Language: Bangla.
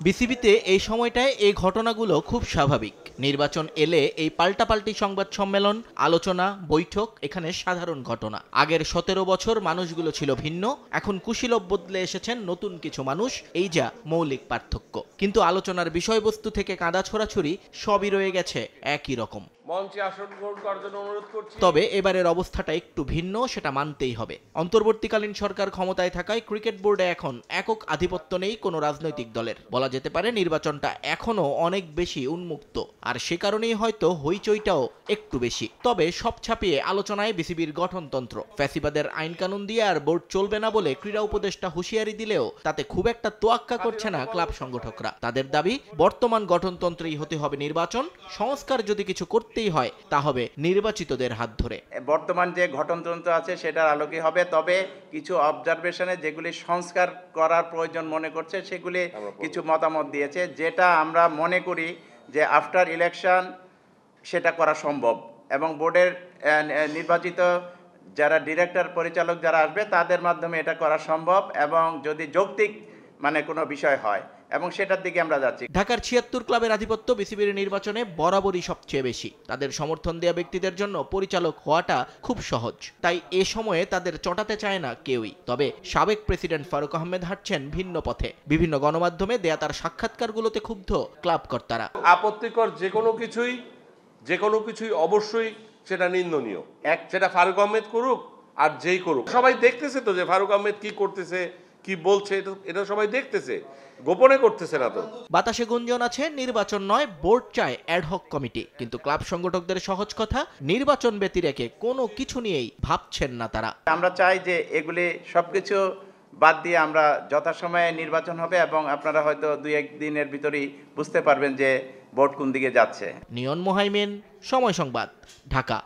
বিসিবিতে এই সময়টায় এই ঘটনাগুলো খুব স্বাভাবিক। নির্বাচন এলে এই পাল্টাপাল্টি সংবাদ সম্মেলন, আলোচনা, বৈঠক এখানে সাধারণ ঘটনা। আগের 17 বছর মানুষগুলো ছিল ভিন্ন, এখন কুশীলব বদলে এসেছেন নতুন কিছু মানুষ, এই যা মৌলিক পার্থক্য। কিন্তু আলোচনার বিষয়বস্তু থেকে কাঁদা ছোড়াছুড়ি সবই রয়ে গেছে একই রকম। মঞ্চে আসন গ্রহণ করার জন্য অনুরোধ করছি। তবে এবারের অবস্থাটা একটু ভিন্ন, সেটা মানতেই হবে। অন্তর্বর্তীকালীন সরকার ক্ষমতায় থাকায় ক্রিকেট বোর্ডে এখন একক আধিপত্য নেই কোনো রাজনৈতিক দলের। বলা যেতে পারে নির্বাচনটা এখনো অনেক বেশি উন্মুক্ত, আর সে কারণেই হয়তো হইচইটাও একটু বেশি। তবে সব ছাপিয়ে আলোচনায় বিসিবির গঠনতন্ত্র। ফ্যাসিবাদের আইন কানুন দিয়ে আর বোর্ড চলবে না বলে ক্রীড়া উপদেষ্টা হুঁশিয়ারি দিলেও তাতে খুব একটা তোয়াক্কা করছে না ক্লাব সংগঠকরা। তাদের দাবি বর্তমান গঠনতন্ত্রেই হতে হবে নির্বাচন, সংস্কার যদি কিছু করতেই হয় তা হবে নির্বাচিতদের হাত ধরে। বর্তমান যে গঠনতন্ত্র আছে সেটার আলোকে হবে, তবে কিছু অবজারভেশনে যেগুলি সংস্কার করার প্রয়োজন মনে করছে সেগুলি কিছু মতামত দিয়েছে, যেটা আমরা মনে করি যে আফটার ইলেকশন সেটা করা সম্ভব এবং বোর্ডের নির্বাচিত যারা ডিরেক্টর পরিচালক যারা আসবে তাদের মাধ্যমে এটা করা সম্ভব এবং যদি যৌক্তিক কোনো বিষয় হয় এবং সেটার দিকে আমরা যাচ্ছি। ঢাকার ৭৬ ক্লাবের আধিপত্য বিসিবির নির্বাচনে বরাবরই সবচেয়ে বেশি। তাদের সমর্থন দেয়া ব্যক্তিদের জন্য পরিচালক হওয়াটা খুব সহজ, তাই এ সময়ে তাদের চটাতে চায় না কেউই। তবে সাবেক প্রেসিডেন্ট ফারুক আহমেদ হাঁটছেন ভিন্ন পথে। বিভিন্ন গণমাধ্যমে দেয়া তার সাক্ষাৎকারগুলোতে ক্ষুব্ধ ক্লাব কর্তারা। আপত্তিকর যে কোনো কিছুই অবশ্যই সেটা নিন্দনীয়। সেটা ফারুক আহমেদ করুক আর যেই করুক, সবাই দেখতেছে তো যে ফারুক আহমেদ কি করতেছে, কি বলছে, এটা সবাই দেখতেছে, গোপনে করতেছে না তো। বাতাসে গুঞ্জন আছে নির্বাচন নয়, বোর্ড চায় অ্যাডহক কমিটি। কিন্তু ক্লাব সংগঠকদের সহজ কথা, নির্বাচন ব্যতি রেখে কোনো কিছু নিয়েই ভাবছেন না তারা। আমরা চাই যে এগুলি সবকিছু বাদ দিয়ে আমরা যথাসময়ে নির্বাচন হবে এবং আপনারা হয়তো 2-1 দিনের ভিতরেই বুঝতে পারবেন যে বোর্ড কোন দিকে যাচ্ছে। নিয়ন মোহাইমিন, সময় সংবাদ, ঢাকা।